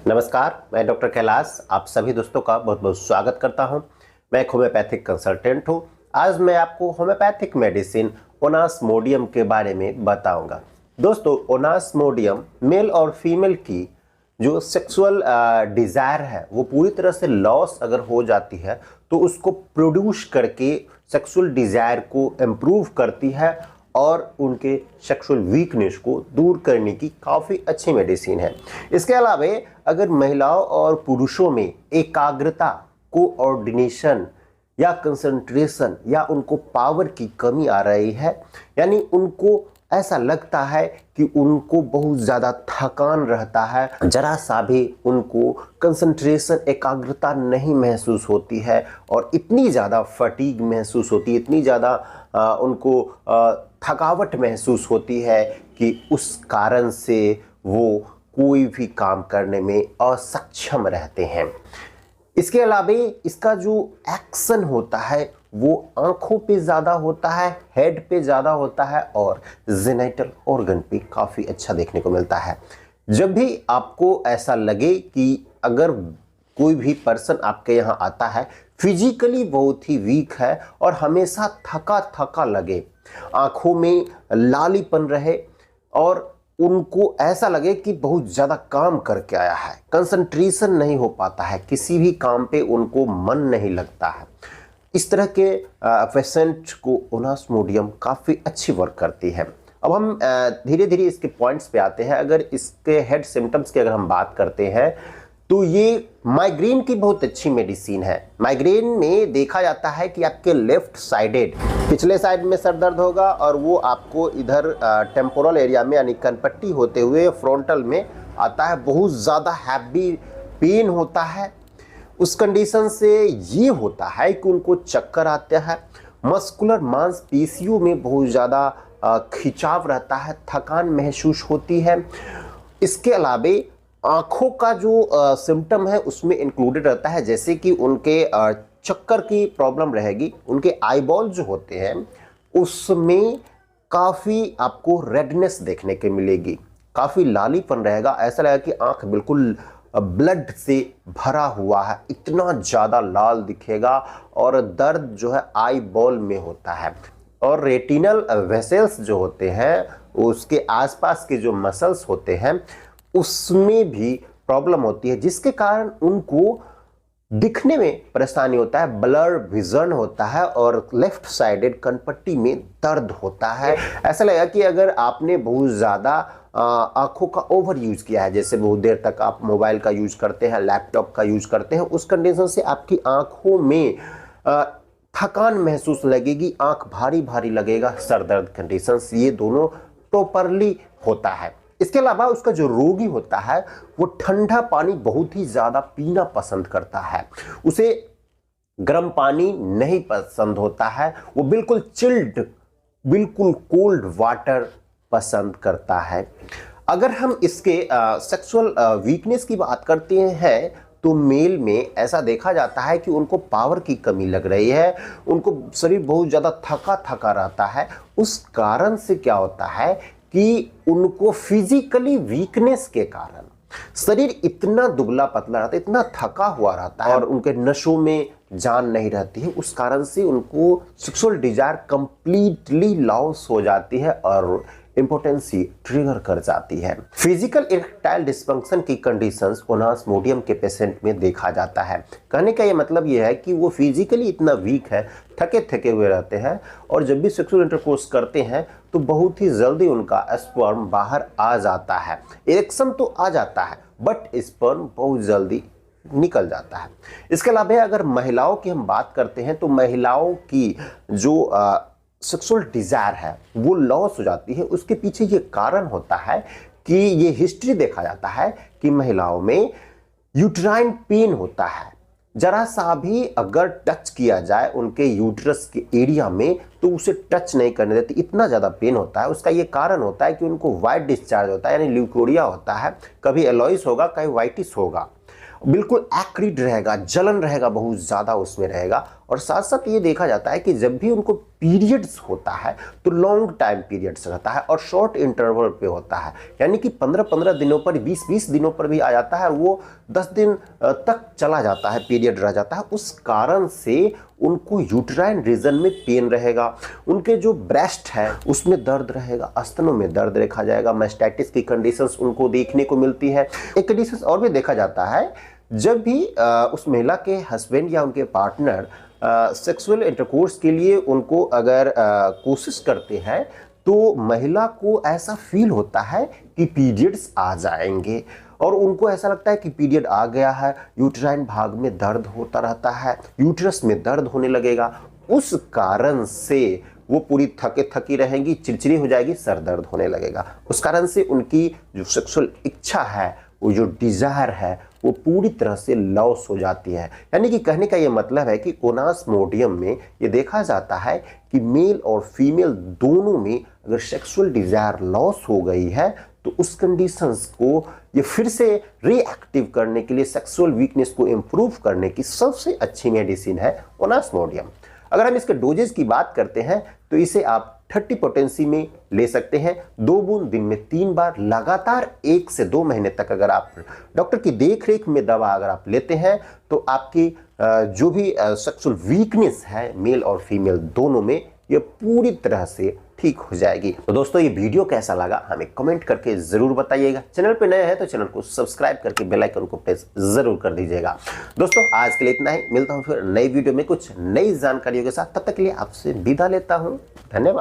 नमस्कार, मैं डॉक्टर कैलाश आप सभी दोस्तों का बहुत बहुत स्वागत करता हूं। मैं एक होम्योपैथिक कंसल्टेंट हूं। आज मैं आपको होम्योपैथिक मेडिसिन ओनास्मोडियम के बारे में बताऊंगा। दोस्तों, ओनास्मोडियम मेल और फीमेल की जो सेक्सुअल डिज़ायर है वो पूरी तरह से लॉस अगर हो जाती है तो उसको प्रोड्यूस करके सेक्सुअल डिज़ायर को इम्प्रूव करती है और उनके सेक्सुअल वीकनेस को दूर करने की काफ़ी अच्छी मेडिसिन है। इसके अलावा अगर महिलाओं और पुरुषों में एकाग्रता, कोऑर्डिनेशन या कंसंट्रेशन या उनको पावर की कमी आ रही है, यानी उनको ऐसा लगता है कि उनको बहुत ज़्यादा थकान रहता है, जरा सा भी उनको कंसंट्रेशन, एकाग्रता नहीं महसूस होती है और इतनी ज़्यादा फटीग महसूस होती है, इतनी ज़्यादा उनको थकावट महसूस होती है कि उस कारण से वो कोई भी काम करने में असक्षम रहते हैं। इसके अलावा इसका जो एक्शन होता है वो आंखों पे ज़्यादा होता है, हेड पे ज़्यादा होता है और जेनिटल ऑर्गन पे काफ़ी अच्छा देखने को मिलता है। जब भी आपको ऐसा लगे कि अगर कोई भी पर्सन आपके यहाँ आता है फिजिकली बहुत ही वीक है और हमेशा थका थका लगे, आंखों में लालीपन रहे और उनको ऐसा लगे कि बहुत ज़्यादा काम करके आया है, कंसंट्रेशन नहीं हो पाता है, किसी भी काम पे उनको मन नहीं लगता है, इस तरह के पेशेंट को ओनास्मोडियम काफ़ी अच्छी वर्क करती है। अब हम धीरे धीरे इसके पॉइंट्स पे आते हैं। अगर इसके हेड सिम्टम्स की अगर हम बात करते हैं तो ये माइग्रेन की बहुत अच्छी मेडिसिन है। माइग्रेन में देखा जाता है कि आपके लेफ्ट साइडेड पिछले साइड में सर दर्द होगा और वो आपको इधर टेम्पोरल एरिया में यानी कनपट्टी होते हुए फ्रंटल में आता है, बहुत ज़्यादा हैवी पेन होता है। उस कंडीशन से ये होता है कि उनको चक्कर आते हैं, मस्कुलर मांसपेशियों में बहुत ज़्यादा खिंचाव रहता है, थकान महसूस होती है। इसके अलावा आँखों का जो सिम्टम है उसमें इंक्लूडेड रहता है, जैसे कि उनके चक्कर की प्रॉब्लम रहेगी, उनके आईबॉल जो होते हैं उसमें काफ़ी आपको रेडनेस देखने के मिलेगी, काफ़ी लालीपन रहेगा, ऐसा लगेगा कि आँख बिल्कुल ब्लड से भरा हुआ है, इतना ज़्यादा लाल दिखेगा और दर्द जो है आई बॉल में होता है। और रेटिनल वेसल्स जो होते हैं उसके आसपास के जो मसल्स होते हैं उसमें भी प्रॉब्लम होती है, जिसके कारण उनको दिखने में परेशानी होता है, ब्लर विजन होता है और लेफ्ट साइडेड कनपट्टी में दर्द होता है। ऐसा लगेगा कि अगर आपने बहुत ज़्यादा आँखों का ओवर यूज़ किया है, जैसे बहुत देर तक आप मोबाइल का यूज़ करते हैं, लैपटॉप का यूज़ करते हैं, उस कंडीशन से आपकी आँखों में थकान महसूस लगेगी, आँख भारी भारी लगेगा, सर दर्द कंडीशंस, ये दोनों प्रॉपरली होता है। इसके अलावा उसका जो रोगी होता है वो ठंडा पानी बहुत ही ज़्यादा पीना पसंद करता है, उसे गर्म पानी नहीं पसंद होता है, वो बिल्कुल चिल्ड, बिल्कुल कोल्ड वाटर पसंद करता है। अगर हम इसके सेक्सुअल वीकनेस की बात करते हैं तो मेल में ऐसा देखा जाता है कि उनको पावर की कमी लग रही है, उनको शरीर बहुत ज़्यादा थका थका रहता है। उस कारण से क्या होता है कि उनको फिजिकली वीकनेस के कारण शरीर इतना दुबला पतला रहता है, इतना थका हुआ रहता है और उनके नसों में जान नहीं रहती है, उस कारण से उनको सेक्सुअल डिजायर कंप्लीटली लॉस हो जाती है और इंपोटेंसी ट्रिगर कर जाती है। फिजिकल इरेक्टाइल डिस्फंक्शन की कंडीशंस ओनास्मोडियम के पेशेंट में देखा जाता है। कहने का ये मतलब ये है कि वो फिजिकली इतना वीक है, थके थके हुए रहते हैं और जब भी सेक्सुअल इंटरकोर्स करते हैं तो बहुत ही जल्दी उनका स्पर्म बाहर आ जाता है। इरेक्शन तो आ जाता है बट स्पर्म बहुत जल्दी निकल जाता है। इसके अलावा अगर महिलाओं की हम बात करते हैं तो महिलाओं की जो सेक्सुअल डिज़ायर है वो लॉस हो जाती है। उसके पीछे ये कारण होता है कि ये हिस्ट्री देखा जाता है कि महिलाओं में यूट्राइन पेन होता है, जरा सा भी अगर टच किया जाए उनके यूट्रस के एरिया में तो उसे टच नहीं करने देती, इतना ज़्यादा पेन होता है। उसका ये कारण होता है कि उनको वाइट डिस्चार्ज होता है, यानी ल्यूकोरिया होता है, कभी एलॉइस होगा, कभी वाइटिस होगा, बिल्कुल एक्रिड रहेगा, जलन रहेगा, बहुत ज़्यादा उसमें रहेगा और साथ साथ ये देखा जाता है कि जब भी उनको पीरियड्स होता है तो लॉन्ग टाइम पीरियड्स रहता है और शॉर्ट इंटरवल पे होता है, यानी कि 15-15 दिनों पर, 20-20 दिनों पर भी आ जाता है, वो 10 दिन तक चला जाता है, पीरियड रह जाता है। उस कारण से उनको यूट्राइन रीजन में पेन रहेगा, उनके जो ब्रेस्ट है उसमें दर्द रहेगा, स्तनों में दर्द देखा जाएगा, मैस्टाइटिस की कंडीशंस उनको देखने को मिलती है। एक कंडीशन और भी देखा जाता है, जब भी उस महिला के हस्बैंड या उनके पार्टनर सेक्सुअल इंटरकोर्स के लिए उनको अगर कोशिश करते हैं तो महिला को ऐसा फील होता है कि पीरियड्स आ जाएंगे और उनको ऐसा लगता है कि पीरियड आ गया है, यूट्राइन भाग में दर्द होता रहता है, यूट्रस में दर्द होने लगेगा। उस कारण से वो पूरी थके थकी रहेंगी, चिड़चिड़ी हो जाएगी, सर दर्द होने लगेगा। उस कारण से उनकी जो सेक्सुअल इच्छा है, वो जो डिज़ायर है, वो पूरी तरह से लॉस हो जाती है। यानी कि कहने का ये मतलब है कि ओनास्मोडियम में ये देखा जाता है कि मेल और फीमेल दोनों में अगर सेक्सुअल डिज़ायर लॉस हो गई है तो उस कंडीशंस को ये फिर से रिएक्टिव करने के लिए, सेक्सुअल वीकनेस को इम्प्रूव करने की सबसे अच्छी मेडिसिन है ओनास्मोडियम। अगर हम इसके डोजेज की बात करते हैं तो इसे आप 30 पोटेंसी में ले सकते हैं, 2 बूंद दिन में 3 बार लगातार 1 से 2 महीने तक अगर आप डॉक्टर की देखरेख में दवा अगर आप लेते हैं तो आपकी जो भी सेक्सुअल वीकनेस है मेल और फीमेल दोनों में, ये पूरी तरह से ठीक हो जाएगी। तो दोस्तों, ये वीडियो कैसा लगा हमें कमेंट करके जरूर बताइएगा। चैनल पे नए हैं तो चैनल को सब्सक्राइब करके बेल आइकन को प्रेस जरूर कर दीजिएगा। दोस्तों, आज के लिए इतना ही, मिलता हूं फिर नई वीडियो में कुछ नई जानकारियों के साथ। तब तक के लिए आपसे विदा लेता हूं, धन्यवाद।